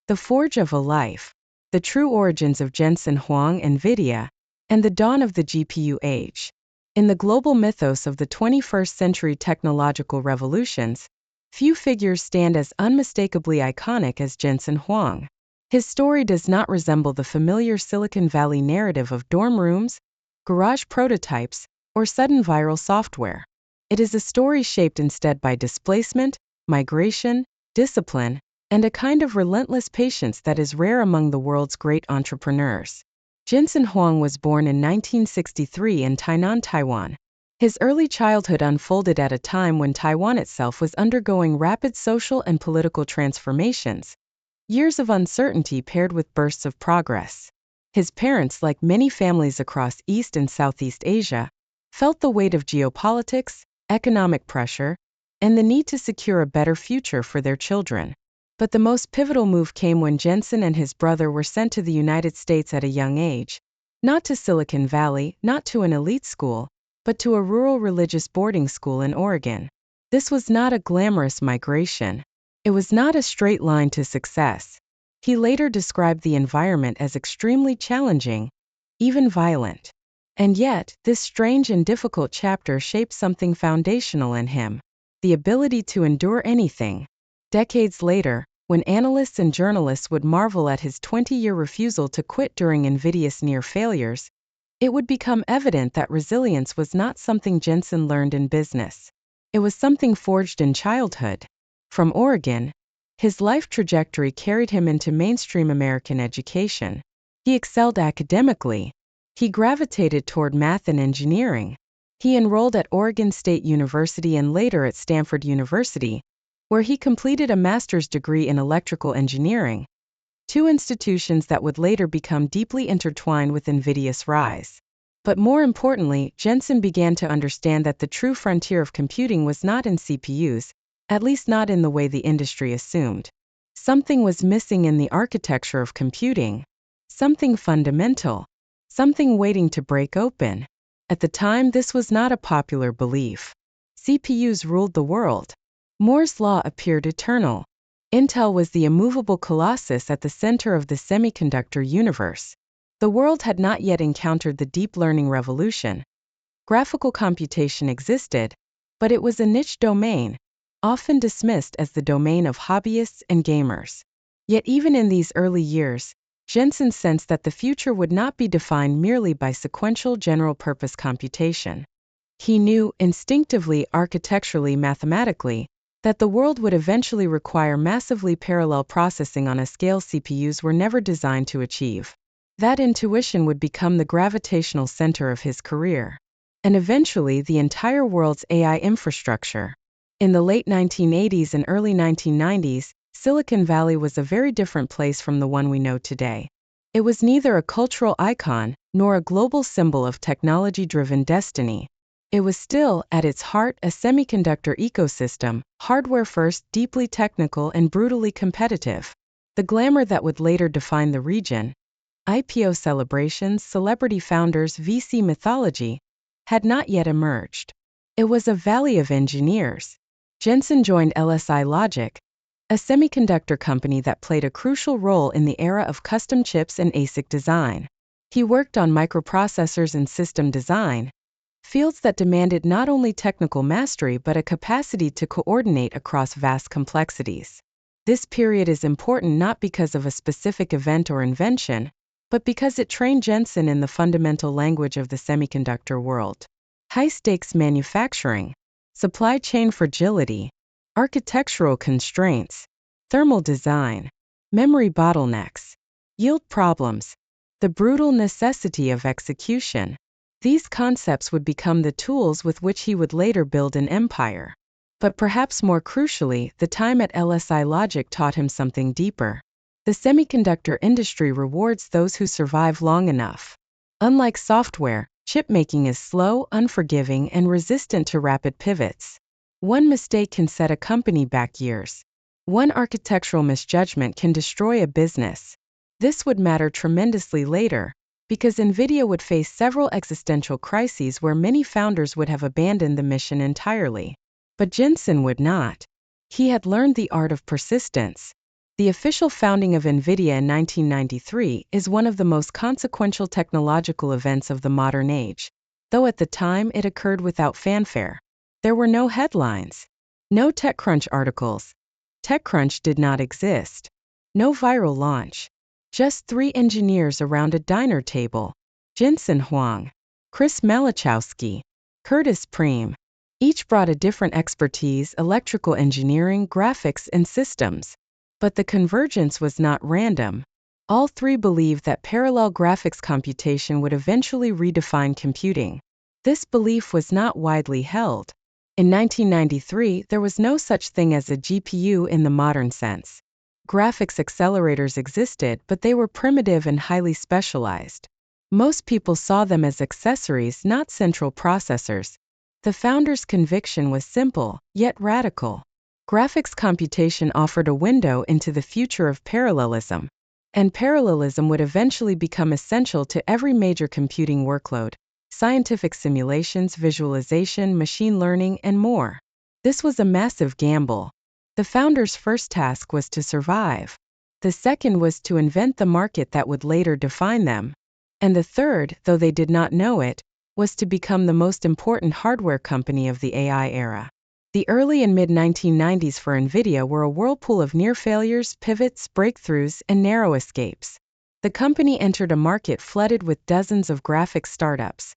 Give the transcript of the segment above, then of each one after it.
The Forge of a Life, The True Origins of Jensen Huang, NVIDIA, and the Dawn of the GPU Age. In the global mythos of the 21st century technological revolutions, few figures stand as unmistakably iconic as Jensen Huang. His story does not resemble the familiar Silicon Valley narrative of dorm rooms, garage prototypes, or sudden viral software. It is a story shaped instead by displacement, migration, discipline, and a kind of relentless patience that is rare among the world's great entrepreneurs. Jensen Huang was born in 1963 in Tainan, Taiwan. His early childhood unfolded at a time when Taiwan itself was undergoing rapid social and political transformations, years of uncertainty paired with bursts of progress. His parents, like many families across East and Southeast Asia, felt the weight of geopolitics, economic pressure, and the need to secure a better future for their children. But the most pivotal move came when Jensen and his brother were sent to the United States at a young age, not to Silicon Valley, not to an elite school, but to a rural religious boarding school in Oregon. This was not a glamorous migration. It was not a straight line to success. He later described the environment as extremely challenging, even violent. And yet, this strange and difficult chapter shaped something foundational in him: the ability to endure anything. Decades later, when analysts and journalists would marvel at his 20-year refusal to quit during NVIDIA's near failures, it would become evident that resilience was not something Jensen learned in business. It was something forged in childhood. From Oregon, his life trajectory carried him into mainstream American education. He excelled academically. He gravitated toward math and engineering. He enrolled at Oregon State University and later at Stanford University, where he completed a master's degree in electrical engineering, two institutions that would later become deeply intertwined with NVIDIA's rise. But more importantly, Jensen began to understand that the true frontier of computing was not in CPUs, at least not in the way the industry assumed. Something was missing in the architecture of computing, something fundamental, something waiting to break open. At the time, this was not a popular belief. CPUs ruled the world. Moore's law appeared eternal. Intel was the immovable colossus at the center of the semiconductor universe. The world had not yet encountered the deep learning revolution. Graphical computation existed, but it was a niche domain, often dismissed as the domain of hobbyists and gamers. Yet even in these early years, Jensen sensed that the future would not be defined merely by sequential general-purpose computation. He knew, instinctively, architecturally, mathematically, that the world would eventually require massively parallel processing on a scale CPUs were never designed to achieve. That intuition would become the gravitational center of his career, and eventually the entire world's AI infrastructure. In the late 1980s and early 1990s, Silicon Valley was a very different place from the one we know today. It was neither a cultural icon nor a global symbol of technology-driven destiny. It was still, at its heart, a semiconductor ecosystem, hardware first, deeply technical and brutally competitive. The glamour that would later define the region, IPO celebrations, celebrity founders, VC mythology, had not yet emerged. It was a valley of engineers. Jensen joined LSI Logic, a semiconductor company that played a crucial role in the era of custom chips and ASIC design. He worked on microprocessors and system design, fields that demanded not only technical mastery but a capacity to coordinate across vast complexities. This period is important not because of a specific event or invention, but because it trained Jensen in the fundamental language of the semiconductor world. High-stakes manufacturing, supply chain fragility, architectural constraints, thermal design, memory bottlenecks, yield problems, the brutal necessity of execution. These concepts would become the tools with which he would later build an empire. But perhaps more crucially, the time at LSI Logic taught him something deeper. The semiconductor industry rewards those who survive long enough. Unlike software, chip making is slow, unforgiving, and resistant to rapid pivots. One mistake can set a company back years. One architectural misjudgment can destroy a business. This would matter tremendously later, because NVIDIA would face several existential crises where many founders would have abandoned the mission entirely. But Jensen would not. He had learned the art of persistence. The official founding of NVIDIA in 1993 is one of the most consequential technological events of the modern age, though at the time it occurred without fanfare. There were no headlines, no TechCrunch articles. TechCrunch did not exist. No viral launch. Just 3 engineers around a diner table. JENSEN HUANG, Chris Malachowski, Curtis Preem. Each brought a different expertise: electrical engineering, graphics, and systems. But the convergence was not random. All 3 believed that parallel graphics computation would eventually redefine computing. This belief was not widely held. In 1993, there was no such thing as a GPU in the modern sense. Graphics accelerators existed, but they were primitive and highly specialized. Most people saw them as accessories, not central processors. The founders' conviction was simple, yet radical. Graphics computation offered a window into the future of parallelism, and parallelism would eventually become essential to every major computing workload: scientific simulations, visualization, machine learning, and more. This was a massive gamble. The founders' first task was to survive. The second was to invent the market that would later define them. And the third, though they did not know it, was to become the most important hardware company of the AI era. The early and mid-1990s for NVIDIA were a whirlpool of near failures, pivots, breakthroughs, and narrow escapes. The company entered a market flooded with dozens of graphics startups,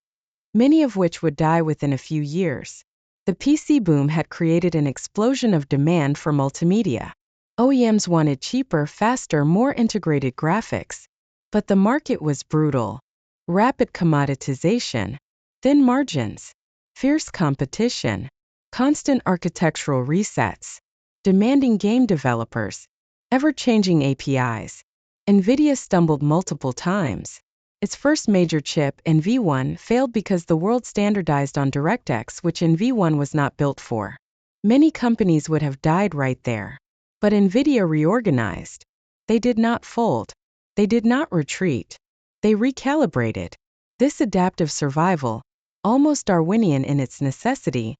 many of which would die within a few years. The PC boom had created an explosion of demand for multimedia. OEMs wanted cheaper, faster, more integrated graphics. But the market was brutal. Rapid commoditization, thin margins, fierce competition, constant architectural resets, demanding game developers, ever-changing APIs. NVIDIA stumbled multiple times. Its first major chip, NV1, failed because the world standardized on DirectX, which NV1 was not built for. Many companies would have died right there. But NVIDIA reorganized. They did not fold. They did not retreat. They recalibrated. This adaptive survival, almost Darwinian in its necessity,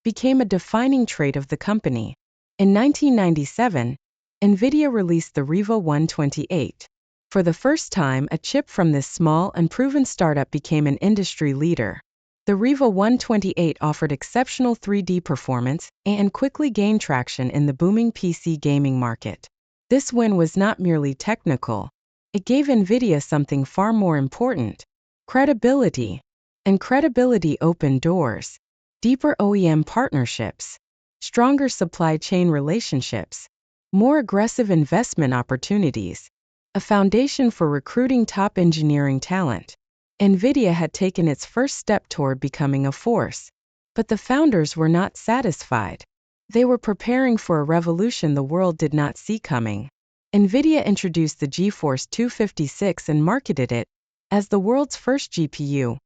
became a defining trait of the company. In 1997, NVIDIA released the Riva 128. For the first time, a chip from this small, unproven startup became an industry leader. The Riva 128 offered exceptional 3D performance and quickly gained traction in the booming PC gaming market. This win was not merely technical. It gave NVIDIA something far more important: credibility. And credibility opened doors. Deeper OEM partnerships, stronger supply chain relationships, more aggressive investment opportunities, a foundation for recruiting top engineering talent. NVIDIA had taken its first step toward becoming a force. But the founders were not satisfied. They were preparing for a revolution the world did not see coming. NVIDIA introduced the GeForce 256 and marketed it as the world's first GPU,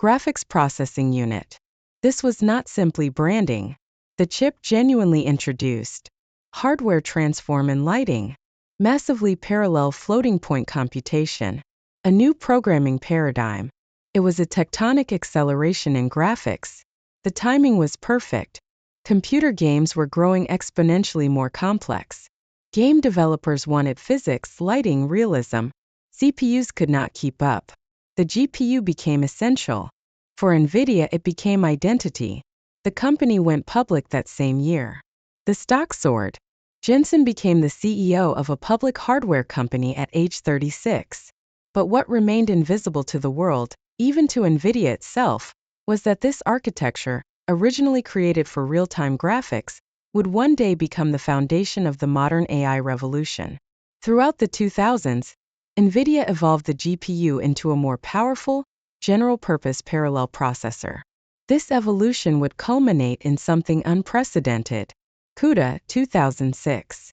graphics processing unit. This was not simply branding. The chip genuinely introduced hardware transform and lighting, massively parallel floating point computation, a new programming paradigm. It was a tectonic acceleration in graphics. The timing was perfect. Computer games were growing exponentially more complex. Game developers wanted physics, lighting, realism. CPUs could not keep up. The GPU became essential. For NVIDIA, it became identity. The company went public that same year. The stock soared. Jensen became the CEO of a public hardware company at age 36. But what remained invisible to the world, even to NVIDIA itself, was that this architecture, originally created for real-time graphics, would one day become the foundation of the modern AI revolution. Throughout the 2000s, NVIDIA evolved the GPU into a more powerful, general-purpose parallel processor. This evolution would culminate in something unprecedented: CUDA 2006.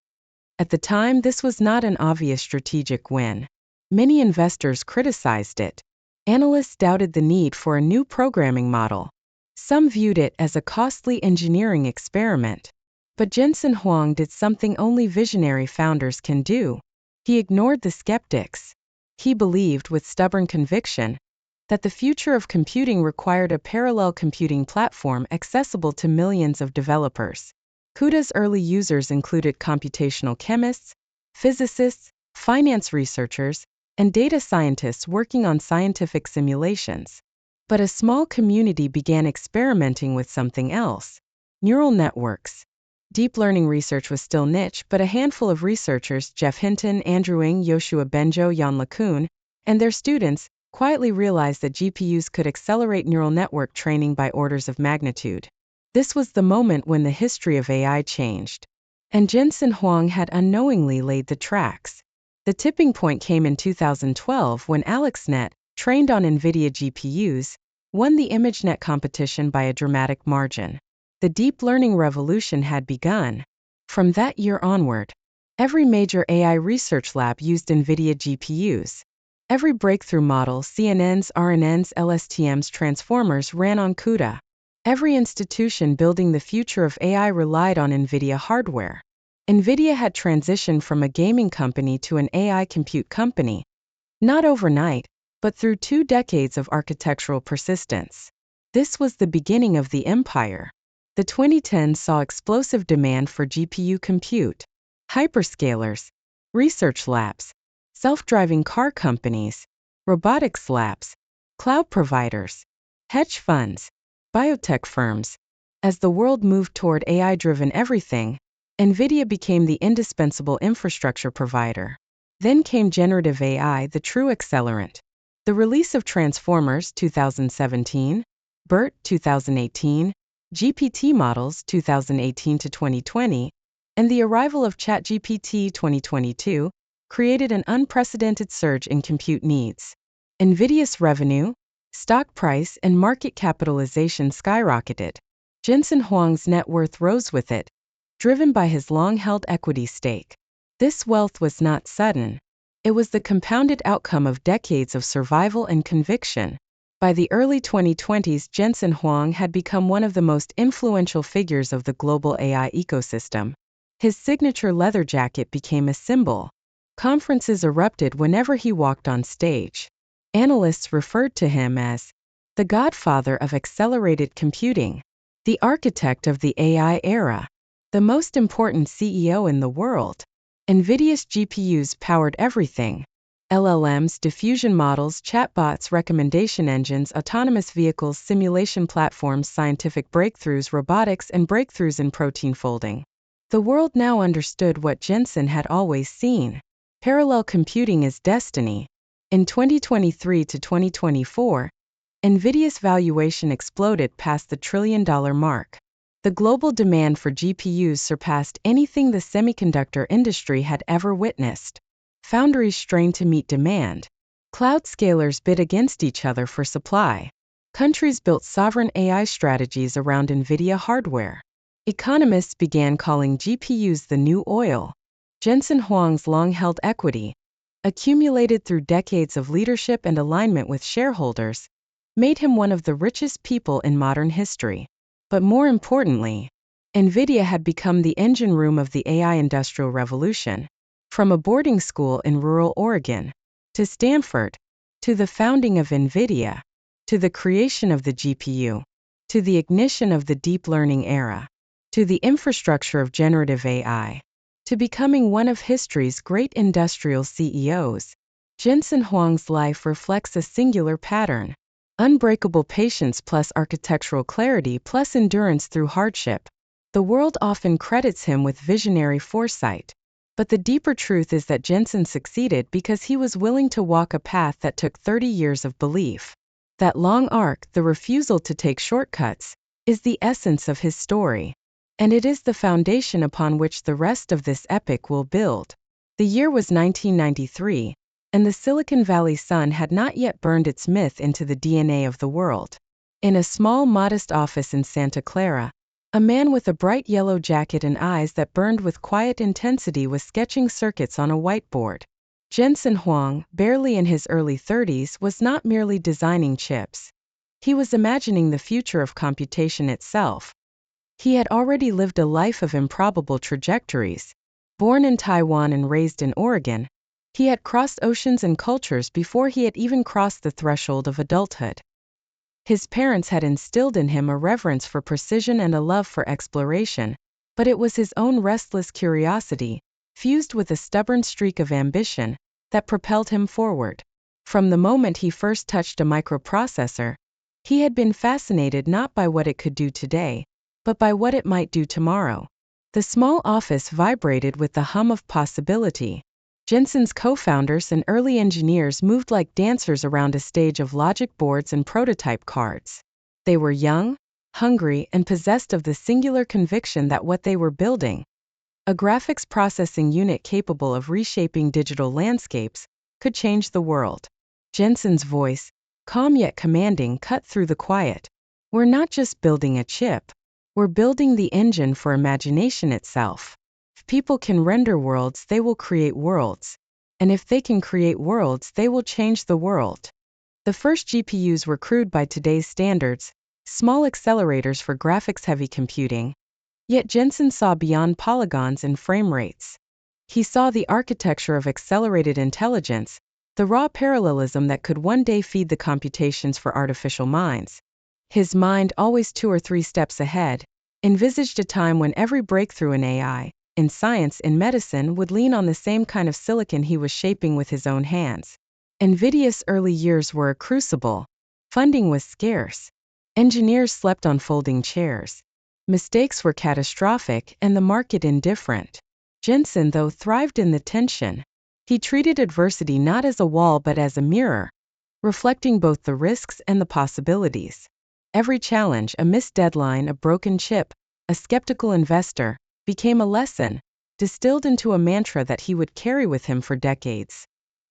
At the time, this was not an obvious strategic win. Many investors criticized it. Analysts doubted the need for a new programming model. Some viewed it as a costly engineering experiment. But Jensen Huang did something only visionary founders can do. He ignored the skeptics. He believed, with stubborn conviction, that the future of computing required a parallel computing platform accessible to millions of developers. CUDA's early users included computational chemists, physicists, finance researchers, and data scientists working on scientific simulations. But a small community began experimenting with something else: neural networks. Deep learning research was still niche, but a handful of researchers, Jeff Hinton, Andrew Ng, Yoshua Bengio, Yann LeCun, and their students, quietly realized that GPUs could accelerate neural network training by orders of magnitude. This was the moment when the history of AI changed. And Jensen Huang had unknowingly laid the tracks. The tipping point came in 2012 when AlexNet, trained on NVIDIA GPUs, won the ImageNet competition by a dramatic margin. The deep learning revolution had begun. From that year onward, every major AI research lab used NVIDIA GPUs. Every breakthrough model, CNNs, RNNs, LSTMs, transformers, ran on CUDA. Every institution building the future of AI relied on NVIDIA hardware. NVIDIA had transitioned from a gaming company to an AI compute company. Not overnight, but through 2 decades of architectural persistence. This was the beginning of the empire. The 2010s saw explosive demand for GPU compute. Hyperscalers, research labs, self-driving car companies, robotics labs, cloud providers, hedge funds, biotech firms. As the world moved toward AI-driven everything, NVIDIA became the indispensable infrastructure provider. Then came generative AI, the true accelerant. The release of Transformers 2017, BERT 2018, GPT models 2018 to 2020, and the arrival of ChatGPT 2022 created an unprecedented surge in compute needs. NVIDIA's revenue, stock price, and market capitalization skyrocketed. Jensen Huang's net worth rose with it, driven by his long-held equity stake. This wealth was not sudden. It was the compounded outcome of decades of survival and conviction. By the early 2020s, Jensen Huang had become one of the most influential figures of the global AI ecosystem. His signature leather jacket became a symbol. Conferences erupted whenever he walked on stage. Analysts referred to him as the godfather of accelerated computing, the architect of the AI era, the most important CEO in the world. NVIDIA's GPUs powered everything: LLMs, diffusion models, chatbots, recommendation engines, autonomous vehicles, simulation platforms, scientific breakthroughs, robotics, and breakthroughs in protein folding. The world now understood what Jensen had always seen: parallel computing is destiny. In 2023 to 2024, NVIDIA's valuation exploded past the $1 trillion mark. The global demand for GPUs surpassed anything the semiconductor industry had ever witnessed. Foundries strained to meet demand. Cloud scalers bid against each other for supply. Countries built sovereign AI strategies around NVIDIA hardware. Economists began calling GPUs the new oil. Jensen Huang's long-held equity, accumulated through decades of leadership and alignment with shareholders, made him one of the richest people in modern history. But more importantly, NVIDIA had become the engine room of the AI industrial revolution. From a boarding school in rural Oregon, to Stanford, to the founding of NVIDIA, to the creation of the GPU, to the ignition of the deep learning era, to the infrastructure of generative AI, to becoming one of history's great industrial CEOs, Jensen Huang's life reflects a singular pattern: unbreakable patience plus architectural clarity plus endurance through hardship. The world often credits him with visionary foresight. But the deeper truth is that Jensen succeeded because he was willing to walk a path that took 30 years of belief. That long arc, the refusal to take shortcuts, is the essence of his story. And it is the foundation upon which the rest of this epic will build. The year was 1993, and the Silicon Valley sun had not yet burned its myth into the DNA of the world. In a small, modest office in Santa Clara, a man with a bright yellow jacket and eyes that burned with quiet intensity was sketching circuits on a whiteboard. Jensen Huang, barely in his early 30s, was not merely designing chips. He was imagining the future of computation itself. He had already lived a life of improbable trajectories. Born in Taiwan and raised in Oregon, he had crossed oceans and cultures before he had even crossed the threshold of adulthood. His parents had instilled in him a reverence for precision and a love for exploration, but it was his own restless curiosity, fused with a stubborn streak of ambition that propelled him forward. From the moment he first touched a microprocessor, he had been fascinated not by what it could do today, but by what it might do tomorrow. The small office vibrated with the hum of possibility. JENSEN's co-founders and early engineers moved like dancers around a stage of logic boards and prototype cards. They were young, hungry, and possessed of the singular conviction that what they were building, a graphics processing unit capable of reshaping digital landscapes, could change the world. JENSEN's voice, calm yet commanding, cut through the quiet. We're not just building a chip. We're building the engine for imagination itself. If people can render worlds, they will create worlds. And if they can create worlds, they will change the world. The first GPUs were crude by today's standards, small accelerators for graphics-heavy computing. Yet JENSEN saw beyond polygons and frame rates. He saw the architecture of accelerated intelligence, the raw parallelism that could one day feed the computations for artificial minds. His mind, always 2 or 3 steps ahead, envisaged a time when every breakthrough in AI, in science, in medicine would lean on the same kind of silicon he was shaping with his own hands. NVIDIA's early years were a crucible. Funding was scarce. Engineers slept on folding chairs. Mistakes were catastrophic and the market indifferent. JENSEN, though, thrived in the tension. He treated adversity not as a wall but as a mirror, reflecting both the risks and the possibilities. Every challenge, a missed deadline, a broken chip, a skeptical investor, became a lesson, distilled into a mantra that he would carry with him for decades.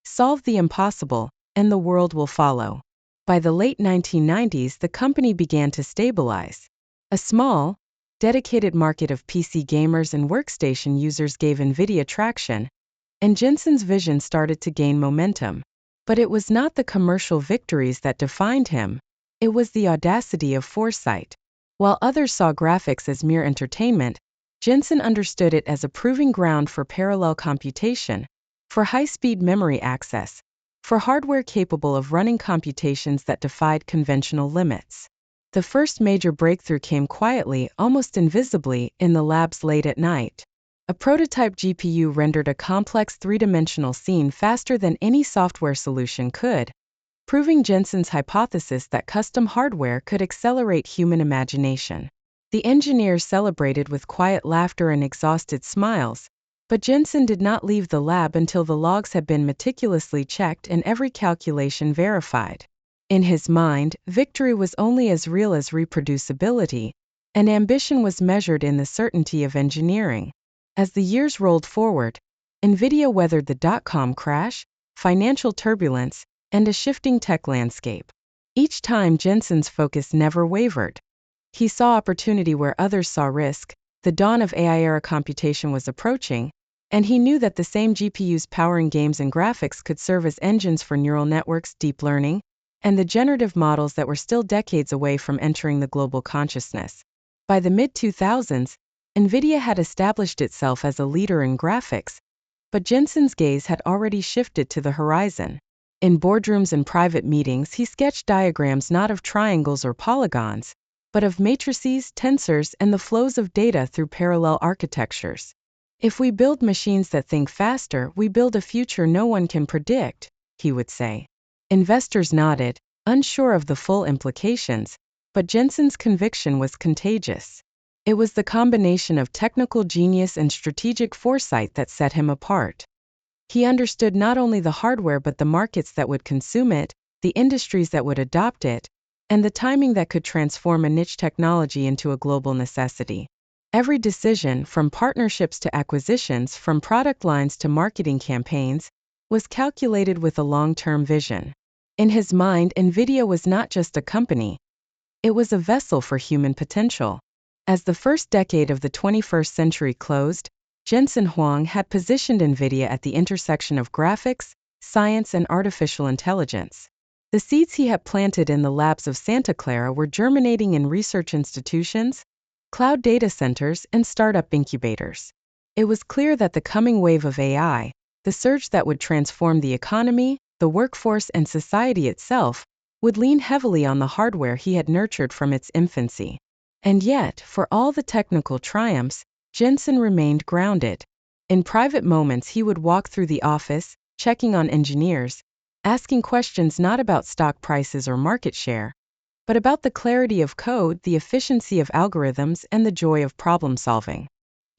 Solve the impossible, and the world will follow. By the late 1990s, the company began to stabilize. A small, dedicated market of PC gamers and workstation users gave NVIDIA traction, and JENSEN's vision started to gain momentum. But it was not the commercial victories that defined him. It was the audacity of foresight. While others saw graphics as mere entertainment, JENSEN understood it as a proving ground for parallel computation, for high-speed memory access, for hardware capable of running computations that defied conventional limits. The first major breakthrough came quietly, almost invisibly, in the labs late at night. A prototype GPU rendered a complex 3-dimensional scene faster than any software solution could, proving JENSEN's hypothesis that custom hardware could accelerate human imagination. The engineers celebrated with quiet laughter and exhausted smiles, but JENSEN did not leave the lab until the logs had been meticulously checked and every calculation verified. In his mind, victory was only as real as reproducibility, and ambition was measured in the certainty of engineering. As the years rolled forward, NVIDIA weathered the dot-com crash, financial turbulence, and a shifting tech landscape. Each time, JENSEN's focus never wavered. He saw opportunity where others saw risk. The dawn of AI-era computation was approaching, and he knew that the same GPUs powering games and graphics could serve as engines for neural networks, deep learning, and the generative models that were still decades away from entering the global consciousness. By the mid-2000s, NVIDIA had established itself as a leader in graphics, but JENSEN's gaze had already shifted to the horizon. In boardrooms and private meetings, he sketched diagrams not of triangles or polygons, but of matrices, tensors, and the flows of data through parallel architectures. If we build machines that think faster, we build a future no one can predict, he would say. Investors nodded, unsure of the full implications, but JENSEN's conviction was contagious. It was the combination of technical genius and strategic foresight that set him apart. He understood not only the hardware but the markets that would consume it, the industries that would adopt it, and the timing that could transform a niche technology into a global necessity. Every decision, from partnerships to acquisitions, from product lines to marketing campaigns, was calculated with a long-term vision. In his mind, NVIDIA was not just a company. It was a vessel for human potential. As the first decade of the 21st century closed, JENSEN HUANG had positioned NVIDIA at the intersection of graphics, science, and artificial intelligence. The seeds he had planted in the labs of Santa Clara were germinating in research institutions, cloud data centers, and startup incubators. It was clear that the coming wave of AI, the surge that would transform the economy, the workforce, and society itself, would lean heavily on the hardware he had nurtured from its infancy. And yet, for all the technical triumphs, JENSEN remained grounded. In private moments, he would walk through the office, checking on engineers, asking questions not about stock prices or market share, but about the clarity of code, the efficiency of algorithms, and the joy of problem solving.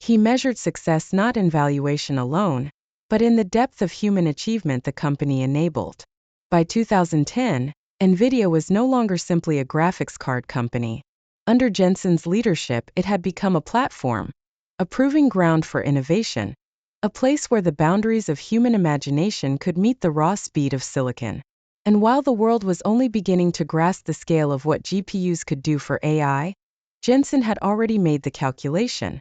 He measured success not in valuation alone, but in the depth of human achievement the company enabled. By 2010, NVIDIA was no longer simply a graphics card company. Under Jensen's leadership, it had become a platform, a proving ground for innovation, a place where the boundaries of human imagination could meet the raw speed of silicon. And while the world was only beginning to grasp the scale of what GPUs could do for AI, Jensen had already made the calculation.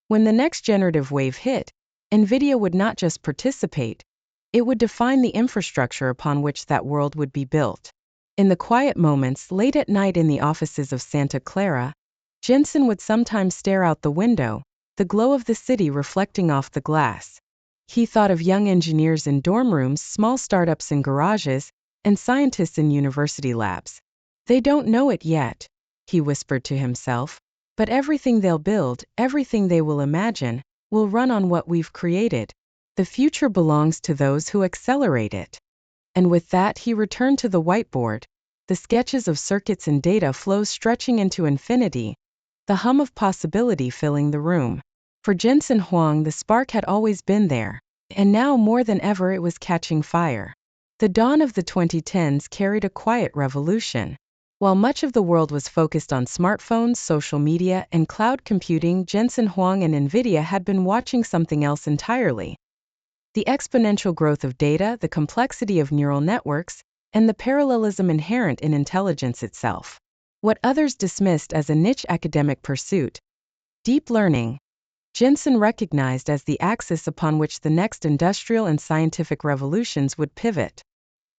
When the next generative wave hit, NVIDIA would not just participate, it would define the infrastructure upon which that world would be built. In the quiet moments late at night in the offices of Santa Clara, Jensen would sometimes stare out the window, the glow of the city reflecting off the glass. He thought of young engineers in dorm rooms, small startups in garages, and scientists in university labs. They don't know it yet, he whispered to himself, but everything they'll build, everything they will imagine, will run on what we've created. The future belongs to those who accelerate it. And with that, he returned to the whiteboard, the sketches of circuits and data flows stretching into infinity, the hum of possibility filling the room. For Jensen Huang, the spark had always been there, and now more than ever it was catching fire. The dawn of the 2010s carried a quiet revolution. While much of the world was focused on smartphones, social media, and cloud computing, Jensen Huang and NVIDIA had been watching something else entirely. The exponential growth of data, the complexity of neural networks, and the parallelism inherent in intelligence itself. What others dismissed as a niche academic pursuit, deep learning, Jensen recognized as the axis upon which the next industrial and scientific revolutions would pivot.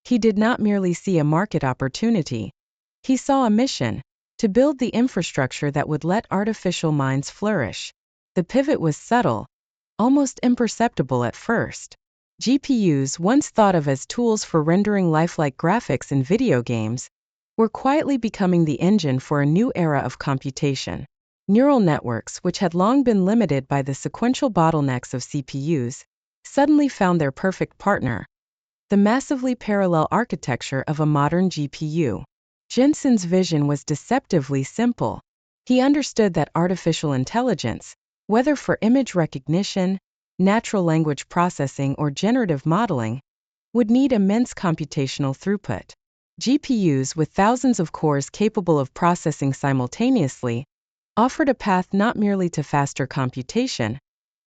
He did not merely see a market opportunity. He saw a mission, to build the infrastructure that would let artificial minds flourish. The pivot was subtle, almost imperceptible at first. GPUs, once thought of as tools for rendering lifelike graphics in video games, were quietly becoming the engine for a new era of computation. Neural networks, which had long been limited by the sequential bottlenecks of CPUs, suddenly found their perfect partner, the massively parallel architecture of a modern GPU. Jensen's vision was deceptively simple. He understood that artificial intelligence, whether for image recognition, natural language processing, or generative modeling, would need immense computational throughput. GPUs, with thousands of cores capable of processing simultaneously, offered a path not merely to faster computation,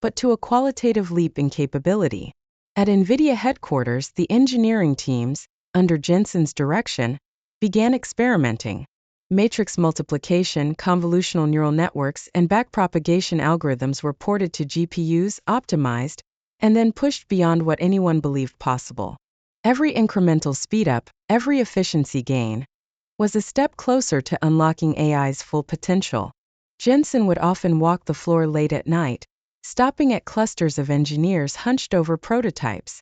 but to a qualitative leap in capability. At NVIDIA headquarters, the engineering teams, under Jensen's direction, began experimenting. Matrix multiplication, convolutional neural networks, and backpropagation algorithms were ported to GPUs, optimized, and then pushed beyond what anyone believed possible. Every incremental speedup, every efficiency gain, was a step closer to unlocking AI's full potential. Jensen would often walk the floor late at night, stopping at clusters of engineers hunched over prototypes.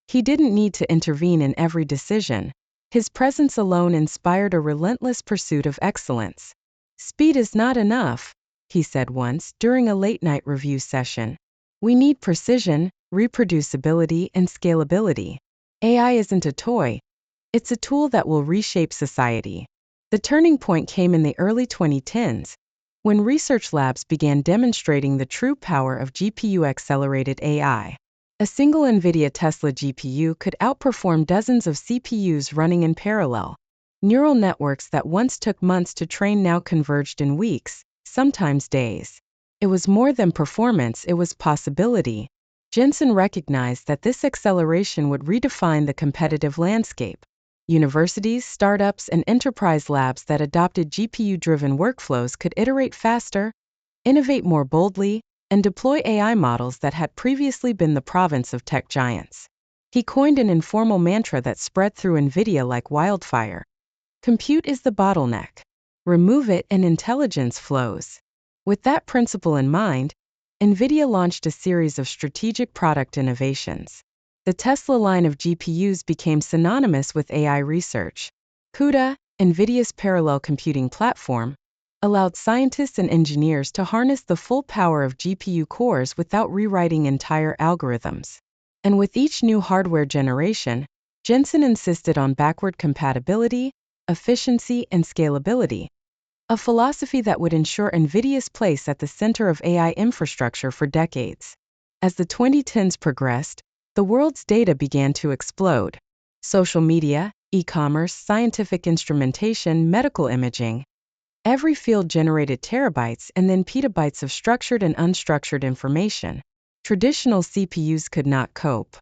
He didn't need to intervene in every decision. His presence alone inspired a relentless pursuit of excellence. "Speed is not enough," he said once during a late-night review session. "We need precision, reproducibility, and scalability. AI isn't a toy. It's a tool that will reshape society." The turning point came in the early 2010s, when research labs began demonstrating the true power of GPU-accelerated AI. A single NVIDIA Tesla GPU could outperform dozens of CPUs running in parallel. Neural networks that once took months to train now converged in weeks, sometimes days. It was more than performance, it was possibility. Jensen recognized that this acceleration would redefine the competitive landscape. Universities, startups, and enterprise labs that adopted GPU-driven workflows could iterate faster, innovate more boldly, and deploy AI models that had previously been the province of tech giants. He coined an informal mantra that spread through NVIDIA like wildfire. Compute is the bottleneck. Remove it and intelligence flows. With that principle in mind, NVIDIA launched a series of strategic product innovations. The Tesla line of GPUs became synonymous with AI research. CUDA, NVIDIA's parallel computing platform, allowed scientists and engineers to harness the full power of GPU cores without rewriting entire algorithms. And with each new hardware generation, Jensen insisted on backward compatibility, efficiency, and scalability, a philosophy that would ensure NVIDIA's place at the center of AI infrastructure for decades. As the 2010s progressed, the world's data began to explode. Social media, e-commerce, scientific instrumentation, medical imaging. Every field generated terabytes and then petabytes of structured and unstructured information. Traditional CPUs could not cope.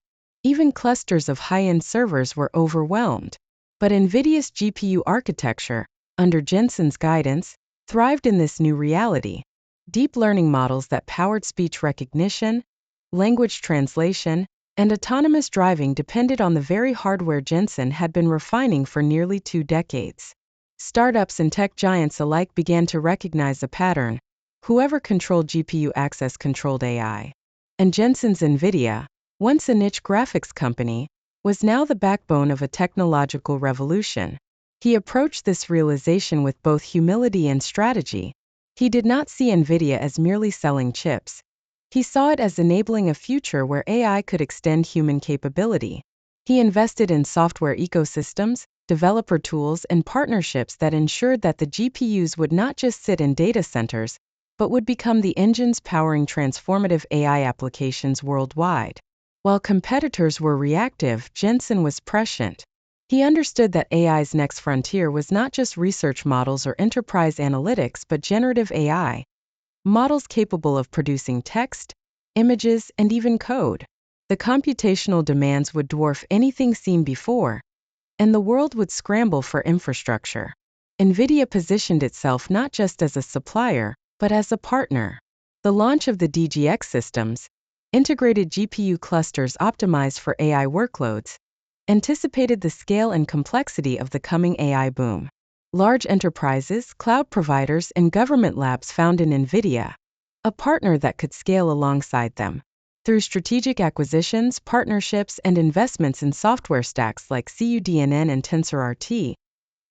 Even clusters of high-end servers were overwhelmed. But NVIDIA's GPU architecture, under Jensen's guidance, thrived in this new reality. Deep learning models that powered speech recognition, language translation, and autonomous driving depended on the very hardware Jensen had been refining for nearly 2 decades. Startups and tech giants alike began to recognize a pattern. Whoever controlled GPU access controlled AI. And Jensen's NVIDIA, once a niche graphics company, was now the backbone of a technological revolution. He approached this realization with both humility and strategy. He did not see NVIDIA as merely selling chips. He saw it as enabling a future where AI could extend human capability. He invested in software ecosystems, developer tools, and partnerships that ensured that the GPUs would not just sit in data centers, but would become the engines powering transformative AI applications worldwide. While competitors were reactive, Jensen was prescient. He understood that AI's next frontier was not just research models or enterprise analytics but generative AI, models capable of producing text, images, and even code. The computational demands would dwarf anything seen before, and the world would scramble for infrastructure. NVIDIA positioned itself not just as a supplier, but as a partner. The launch of the DGX systems, integrated GPU clusters optimized for AI workloads, anticipated the scale and complexity of the coming AI boom. Large enterprises, cloud providers, and government labs found in NVIDIA a partner that could scale alongside them. Through strategic acquisitions, partnerships, and investments in software stacks like CUDNN and TensorRT,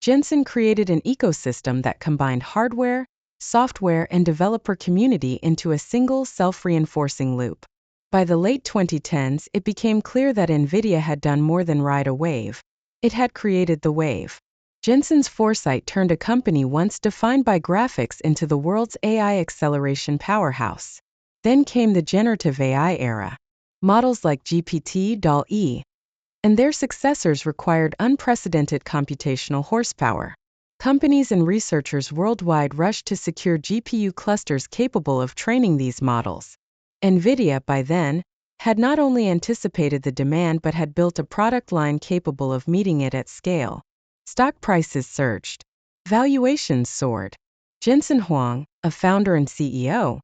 Jensen created an ecosystem that combined hardware, software, and developer community into a single self-reinforcing loop. By the late 2010s, it became clear that NVIDIA had done more than ride a wave. It had created the wave. Jensen's foresight turned a company once defined by graphics into the world's AI acceleration powerhouse. Then came the generative AI era. Models like GPT, DALL-E, and their successors required unprecedented computational horsepower. Companies and researchers worldwide rushed to secure GPU clusters capable of training these models. NVIDIA, by then, had not only anticipated the demand but had built a product line capable of meeting it at scale. Stock prices surged. Valuations soared. Jensen Huang, a founder and CEO,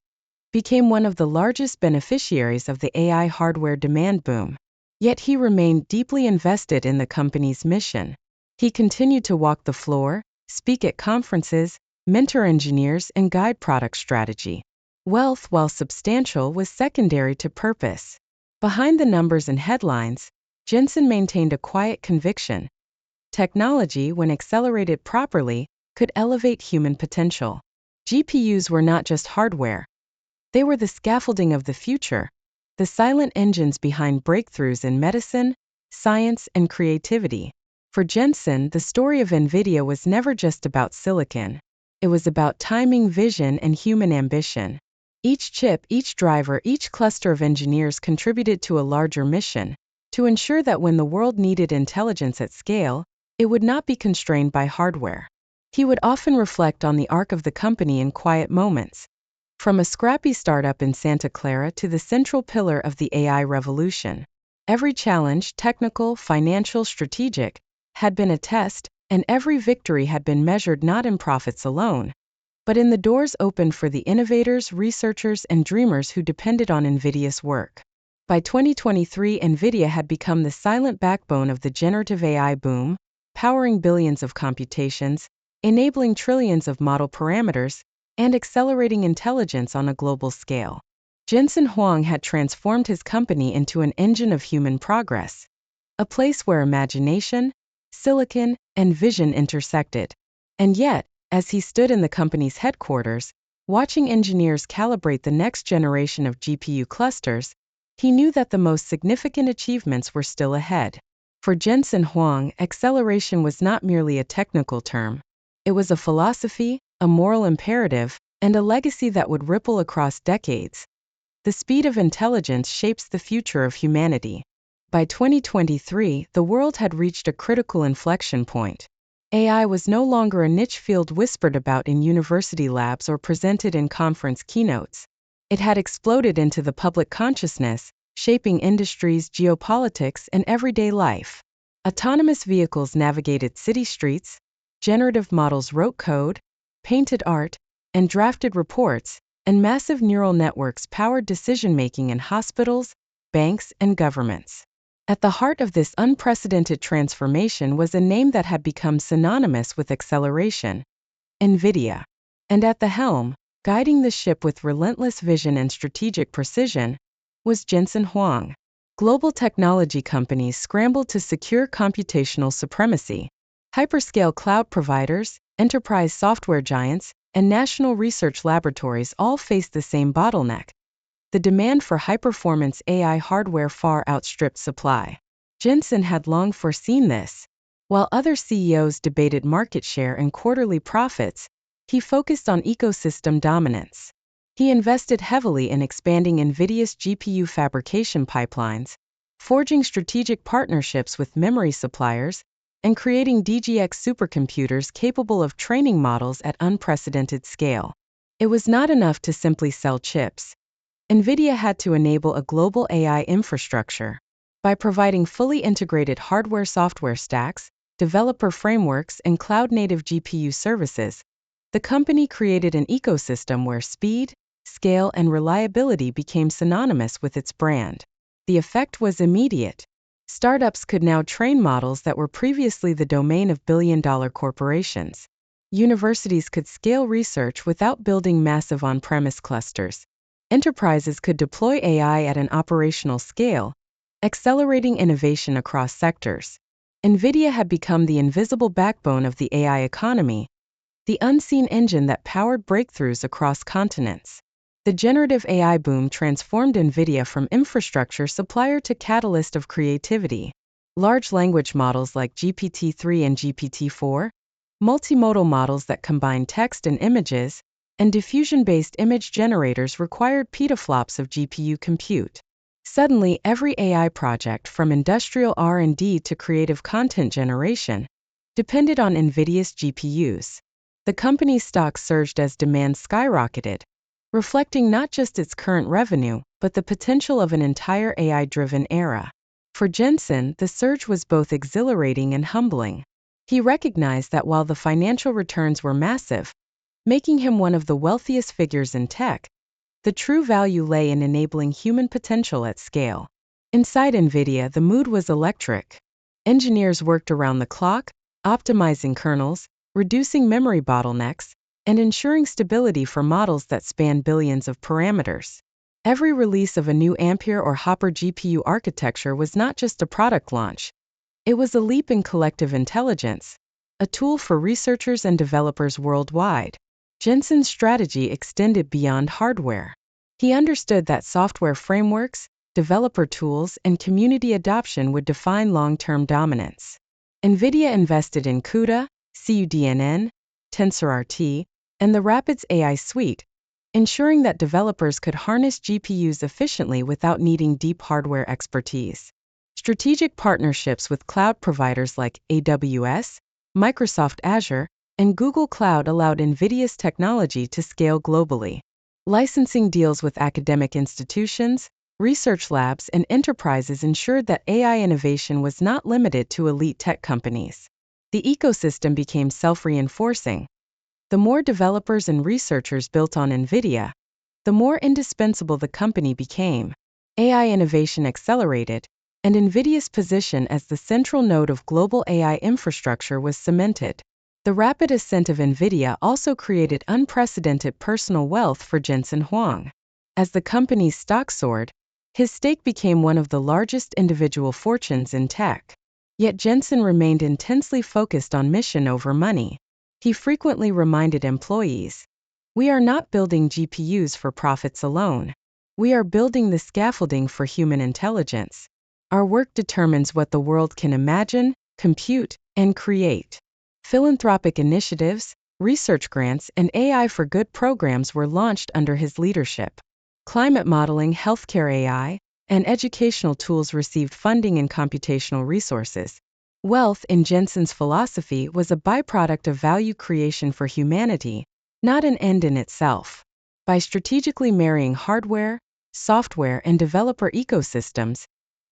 became one of the largest beneficiaries of the AI hardware demand boom. Yet he remained deeply invested in the company's mission. He continued to walk the floor, speak at conferences, mentor engineers, and guide product strategy. Wealth, while substantial, was secondary to purpose. Behind the numbers and headlines, Jensen maintained a quiet conviction. Technology, when accelerated properly, could elevate human potential. GPUs were not just hardware. They were the scaffolding of the future, the silent engines behind breakthroughs in medicine, science, and creativity. For Jensen, the story of NVIDIA was never just about silicon. It was about timing, vision, and human ambition. Each chip, each driver, each cluster of engineers contributed to a larger mission, to ensure that when the world needed intelligence at scale, it would not be constrained by hardware. He would often reflect on the arc of the company in quiet moments. From a scrappy startup in Santa Clara to the central pillar of the AI revolution, every challenge, technical, financial, strategic, had been a test, and every victory had been measured not in profits alone, but in the doors opened for the innovators, researchers, and dreamers who depended on NVIDIA's work. By 2023, NVIDIA had become the silent backbone of the generative AI boom, powering billions of computations, enabling trillions of model parameters, and accelerating intelligence on a global scale. Jensen Huang had transformed his company into an engine of human progress, a place where imagination, silicon, and vision intersected. And yet, As he stood in the company's headquarters, watching engineers calibrate the next generation of GPU clusters, he knew that the most significant achievements were still ahead. For Jensen Huang, acceleration was not merely a technical term. It was a philosophy, a moral imperative, and a legacy that would ripple across decades. The speed of intelligence shapes the future of humanity. By 2023, the world had reached a critical inflection point. AI was no longer a niche field whispered about in university labs or presented in conference keynotes. It had exploded into the public consciousness, shaping industries, geopolitics, and everyday life. Autonomous vehicles navigated city streets, generative models wrote code, painted art, and drafted reports, and massive neural networks powered decision-making in hospitals, banks, and governments. At the heart of this unprecedented transformation was a name that had become synonymous with acceleration: NVIDIA. And at the helm, guiding the ship with relentless vision and strategic precision, was Jensen Huang. Global technology companies scrambled to secure computational supremacy. Hyperscale cloud providers, enterprise software giants, and national research laboratories all faced the same bottleneck. The demand for high-performance AI hardware far outstripped supply. Jensen had long foreseen this. While other CEOs debated market share and quarterly profits, he focused on ecosystem dominance. He invested heavily in expanding NVIDIA's GPU fabrication pipelines, forging strategic partnerships with memory suppliers, and creating DGX supercomputers capable of training models at unprecedented scale. It was not enough to simply sell chips. NVIDIA had to enable a global AI infrastructure. By providing fully integrated hardware-software stacks, developer frameworks, and cloud-native GPU services, the company created an ecosystem where speed, scale, and reliability became synonymous with its brand. The effect was immediate. Startups could now train models that were previously the domain of billion-dollar corporations. Universities could scale research without building massive on-premise clusters. Enterprises could deploy AI at an operational scale, accelerating innovation across sectors. NVIDIA had become the invisible backbone of the AI economy, the unseen engine that powered breakthroughs across continents. The generative AI boom transformed NVIDIA from infrastructure supplier to catalyst of creativity. Large language models like GPT-3 and GPT-4, multimodal models that combine text and images, and diffusion-based image generators required petaflops of GPU compute. Suddenly, every AI project, from industrial R&D to creative content generation, depended on NVIDIA's GPUs. The company's stock surged as demand skyrocketed, reflecting not just its current revenue, but the potential of an entire AI-driven era. For Jensen, the surge was both exhilarating and humbling. He recognized that while the financial returns were massive, making him one of the wealthiest figures in tech, the true value lay in enabling human potential at scale. Inside NVIDIA, the mood was electric. Engineers worked around the clock, optimizing kernels, reducing memory bottlenecks, and ensuring stability for models that span billions of parameters. Every release of a new Ampere or Hopper GPU architecture was not just a product launch. It was a leap in collective intelligence, a tool for researchers and developers worldwide. Jensen's strategy extended beyond hardware. He understood that software frameworks, developer tools, and community adoption would define long-term dominance. NVIDIA invested in CUDA, CUDNN, TensorRT, and the Rapids AI suite, ensuring that developers could harness GPUs efficiently without needing deep hardware expertise. Strategic partnerships with cloud providers like AWS, Microsoft Azure, and Google Cloud allowed NVIDIA's technology to scale globally. Licensing deals with academic institutions, research labs, and enterprises ensured that AI innovation was not limited to elite tech companies. The ecosystem became self-reinforcing. The more developers and researchers built on NVIDIA, the more indispensable the company became. AI innovation accelerated, and NVIDIA's position as the central node of global AI infrastructure was cemented. The rapid ascent of NVIDIA also created unprecedented personal wealth for Jensen Huang. As the company's stock soared, his stake became one of the largest individual fortunes in tech. Yet Jensen remained intensely focused on mission over money. He frequently reminded employees, "We are not building GPUs for profits alone. We are building the scaffolding for human intelligence. Our work determines what the world can imagine, compute, and create." Philanthropic initiatives, research grants, and AI for Good programs were launched under his leadership. Climate modeling, healthcare AI, and educational tools received funding and computational resources. Wealth, in Jensen's philosophy, was a byproduct of value creation for humanity, not an end in itself. By strategically marrying hardware, software, and developer ecosystems,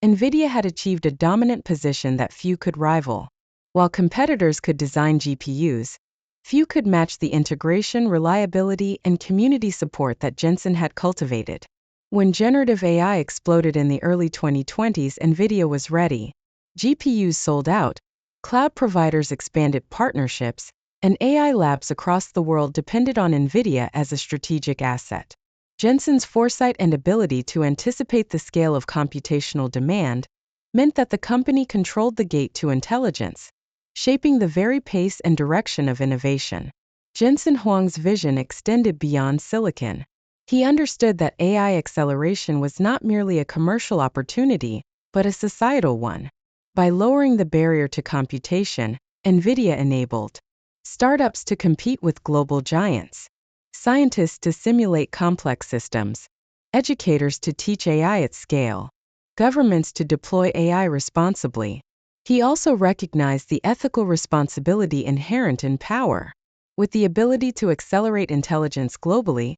NVIDIA had achieved a dominant position that few could rival. While competitors could design GPUs, few could match the integration, reliability, and community support that Jensen had cultivated. When generative AI exploded in the early 2020s, NVIDIA was ready. GPUs sold out, cloud providers expanded partnerships, and AI labs across the world depended on NVIDIA as a strategic asset. Jensen's foresight and ability to anticipate the scale of computational demand meant that the company controlled the gate to intelligence, shaping the very pace and direction of innovation. Jensen Huang's vision extended beyond silicon. He understood that AI acceleration was not merely a commercial opportunity, but a societal one. By lowering the barrier to computation, NVIDIA enabled startups to compete with global giants, scientists to simulate complex systems, educators to teach AI at scale, governments to deploy AI responsibly. He also recognized the ethical responsibility inherent in power. With the ability to accelerate intelligence globally,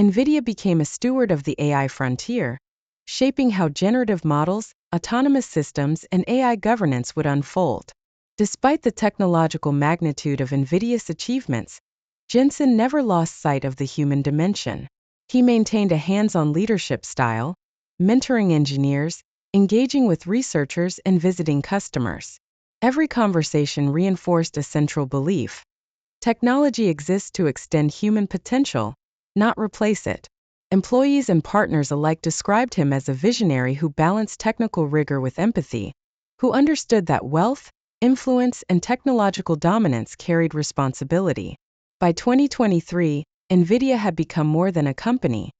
NVIDIA became a steward of the AI frontier, shaping how generative models, autonomous systems, and AI governance would unfold. Despite the technological magnitude of NVIDIA's achievements, Jensen never lost sight of the human dimension. He maintained a hands-on leadership style, mentoring engineers, engaging with researchers, and visiting customers. Every conversation reinforced a central belief: technology exists to extend human potential, not replace it. Employees and partners alike described him as a visionary who balanced technical rigor with empathy, who understood that wealth, influence, and technological dominance carried responsibility. By 2023, NVIDIA had become more than a company.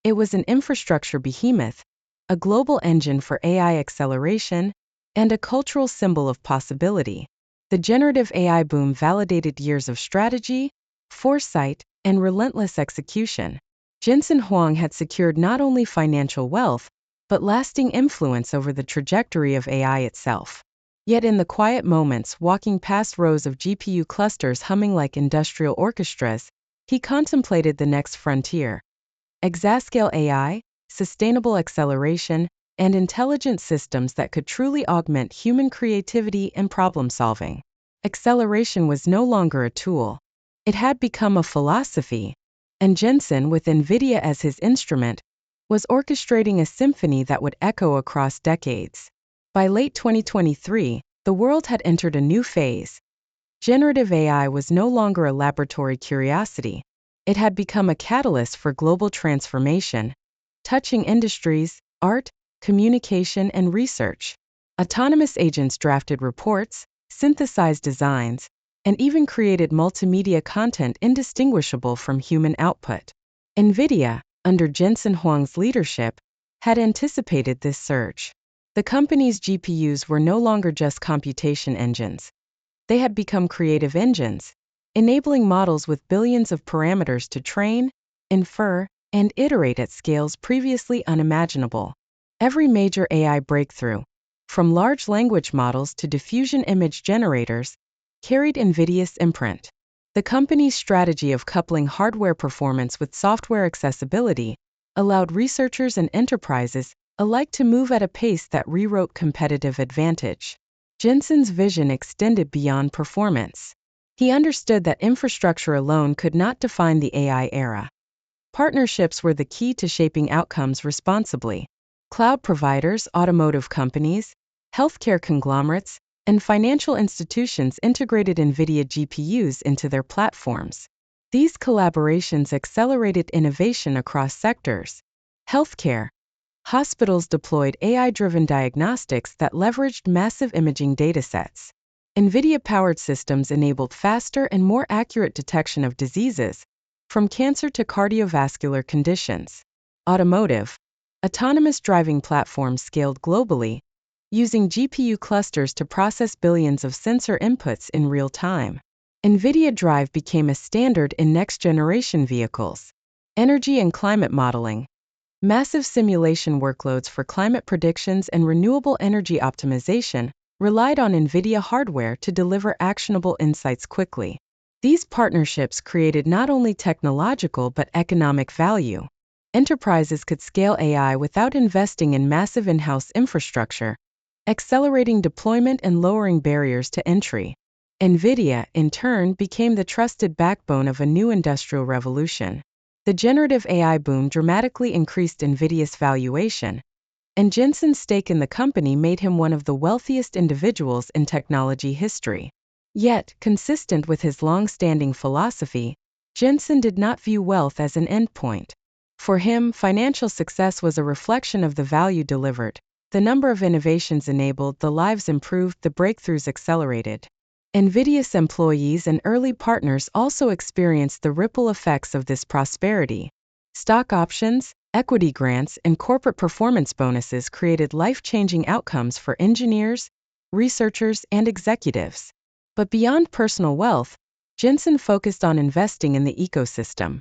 It was an infrastructure behemoth, a global engine for AI acceleration, and a cultural symbol of possibility. The generative AI boom validated years of strategy, foresight, and relentless execution. Jensen Huang had secured not only financial wealth, but lasting influence over the trajectory of AI itself. Yet in the quiet moments, walking past rows of GPU clusters humming like industrial orchestras, he contemplated the next frontier: exascale AI, sustainable acceleration, and intelligent systems that could truly augment human creativity and problem-solving. Acceleration was no longer a tool. It had become a philosophy, and Jensen, with NVIDIA as his instrument, was orchestrating a symphony that would echo across decades. By late 2023, the world had entered a new phase. Generative AI was no longer a laboratory curiosity. It had become a catalyst for global transformation, touching industries, art, communication, and research. Autonomous agents drafted reports, synthesized designs, and even created multimedia content indistinguishable from human output. NVIDIA, under Jensen Huang's leadership, had anticipated this surge. The company's GPUs were no longer just computation engines. They had become creative engines, enabling models with billions of parameters to train, infer, and iterate at scales previously unimaginable. Every major AI breakthrough, from large language models to diffusion image generators, carried NVIDIA's imprint. The company's strategy of coupling hardware performance with software accessibility allowed researchers and enterprises alike to move at a pace that rewrote competitive advantage. Jensen's vision extended beyond performance. He understood that infrastructure alone could not define the AI era. Partnerships were the key to shaping outcomes responsibly. Cloud providers, automotive companies, healthcare conglomerates, and financial institutions integrated NVIDIA GPUs into their platforms. These collaborations accelerated innovation across sectors. Healthcare. Hospitals deployed AI-driven diagnostics that leveraged massive imaging datasets. NVIDIA-powered systems enabled faster and more accurate detection of diseases, from cancer to cardiovascular conditions. Automotive. Autonomous driving platforms scaled globally, using GPU clusters to process billions of sensor inputs in real time. NVIDIA Drive became a standard in next-generation vehicles. Energy and climate modeling. Massive simulation workloads for climate predictions and renewable energy optimization relied on NVIDIA hardware to deliver actionable insights quickly. These partnerships created not only technological but economic value. Enterprises could scale AI without investing in massive in-house infrastructure, accelerating deployment and lowering barriers to entry. NVIDIA, in turn, became the trusted backbone of a new industrial revolution. The generative AI boom dramatically increased NVIDIA's valuation, and Jensen's stake in the company made him one of the wealthiest individuals in technology history. Yet, consistent with his long-standing philosophy, Jensen did not view wealth as an endpoint. For him, financial success was a reflection of the value delivered. The number of innovations enabled, the lives improved, the breakthroughs accelerated. NVIDIA's employees and early partners also experienced the ripple effects of this prosperity. Stock options, equity grants, and corporate performance bonuses created life-changing outcomes for engineers, researchers, and executives. But beyond personal wealth, Jensen focused on investing in the ecosystem.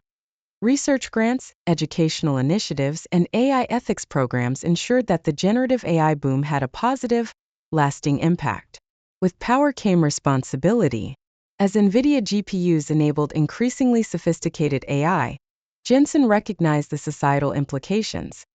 Research grants, educational initiatives, and AI ethics programs ensured that the generative AI boom had a positive, lasting impact. With power came responsibility. As NVIDIA GPUs enabled increasingly sophisticated AI, Jensen recognized the societal implications.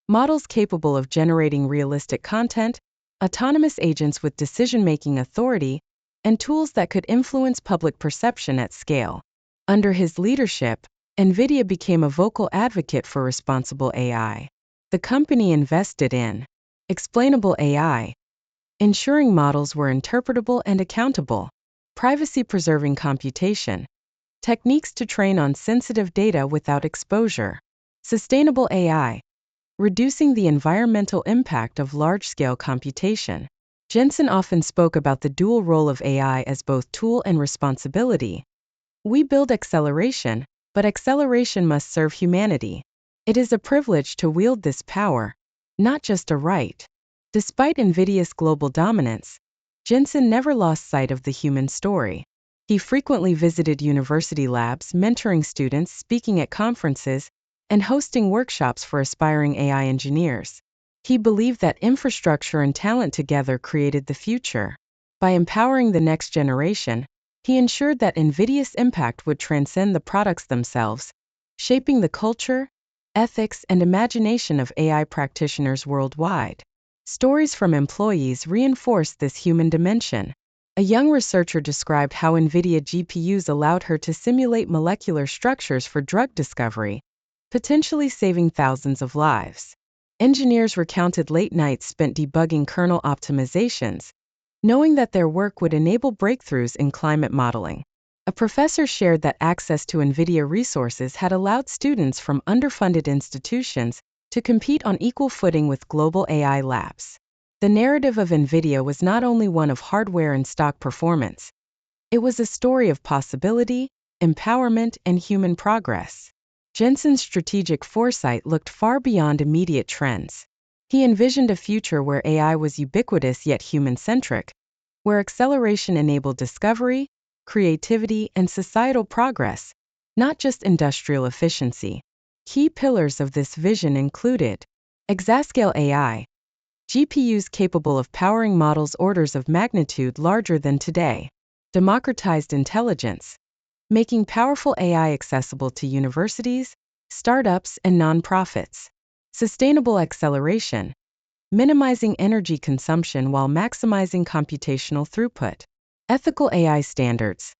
Models capable of generating realistic content, autonomous agents with decision-making authority, and tools that could influence public perception at scale. Under his leadership, NVIDIA became a vocal advocate for responsible AI. The company invested in explainable AI, ensuring models were interpretable and accountable, privacy-preserving computation, techniques to train on sensitive data without exposure, sustainable AI, reducing the environmental impact of large-scale computation. Jensen often spoke about the dual role of AI as both tool and responsibility. We build acceleration, but acceleration must serve humanity. It is a privilege to wield this power, not just a right. Despite NVIDIA's global dominance, Jensen never lost sight of the human story. He frequently visited university labs, mentoring students, speaking at conferences, and hosting workshops for aspiring AI engineers. He believed that infrastructure and talent together created the future. By empowering the next generation, he ensured that NVIDIA's impact would transcend the products themselves, shaping the culture, ethics, and imagination of AI practitioners worldwide. Stories from employees reinforced this human dimension. A young researcher described how NVIDIA GPUs allowed her to simulate molecular structures for drug discovery, potentially saving thousands of lives. Engineers recounted late nights spent debugging kernel optimizations, knowing that their work would enable breakthroughs in climate modeling. A professor shared that access to NVIDIA resources had allowed students from underfunded institutions to compete on equal footing with global AI labs. The narrative of NVIDIA was not only one of hardware and stock performance. It was a story of possibility, empowerment, and human progress. Jensen's strategic foresight looked far beyond immediate trends. He envisioned a future where AI was ubiquitous yet human-centric, where acceleration enabled discovery, creativity, and societal progress, not just industrial efficiency. Key pillars of this vision included exascale AI, GPUs capable of powering models orders of magnitude larger than today, democratized intelligence, making powerful AI accessible to universities, startups, and nonprofits, sustainable acceleration, minimizing energy consumption while maximizing computational throughput, ethical AI standards,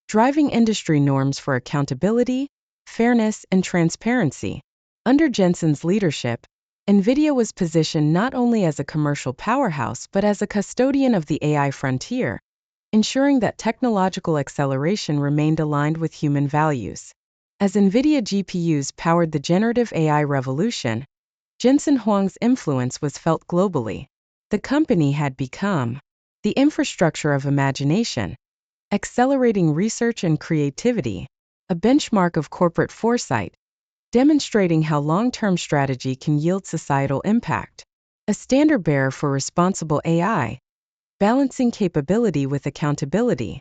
driving industry norms for accountability, fairness, and transparency. Under Jensen's leadership, NVIDIA was positioned not only as a commercial powerhouse but as a custodian of the AI frontier, ensuring that technological acceleration remained aligned with human values. As NVIDIA GPUs powered the generative AI revolution, Jensen Huang's influence was felt globally. The company had become the infrastructure of imagination, accelerating research and creativity, a benchmark of corporate foresight, demonstrating how long-term strategy can yield societal impact, a standard-bearer for responsible AI, balancing capability with accountability.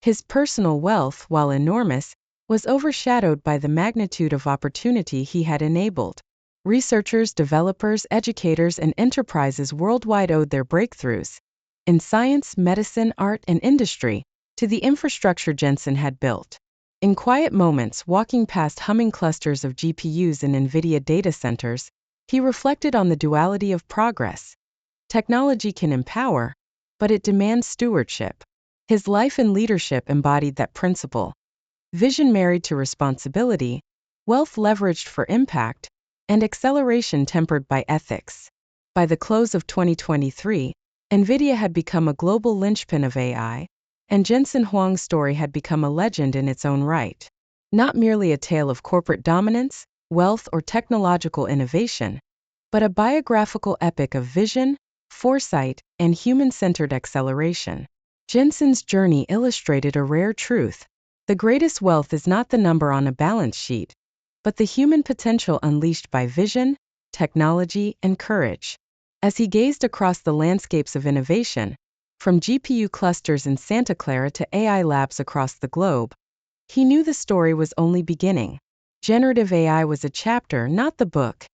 His personal wealth, while enormous, was overshadowed by the magnitude of opportunity he had enabled. Researchers, developers, educators, and enterprises worldwide owed their breakthroughs in science, medicine, art, and industry to the infrastructure Jensen had built. In quiet moments, walking past humming clusters of GPUs in NVIDIA data centers, he reflected on the duality of progress. Technology can empower, but it demands stewardship. His life and leadership embodied that principle. Vision married to responsibility, wealth leveraged for impact, and acceleration tempered by ethics. By the close of 2023, NVIDIA had become a global linchpin of AI, and Jensen Huang's story had become a legend in its own right. Not merely a tale of corporate dominance, wealth, or technological innovation, but a biographical epic of vision, foresight, and human-centered acceleration. Jensen's journey illustrated a rare truth. The greatest wealth is not the number on a balance sheet, but the human potential unleashed by vision, technology, and courage. As he gazed across the landscapes of innovation, from GPU clusters in Santa Clara to AI labs across the globe, he knew the story was only beginning. Generative AI was a chapter, not the book.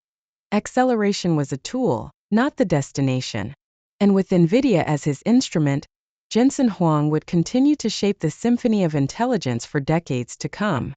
Acceleration was a tool, not the destination. And with NVIDIA as his instrument, Jensen Huang would continue to shape the symphony of intelligence for decades to come.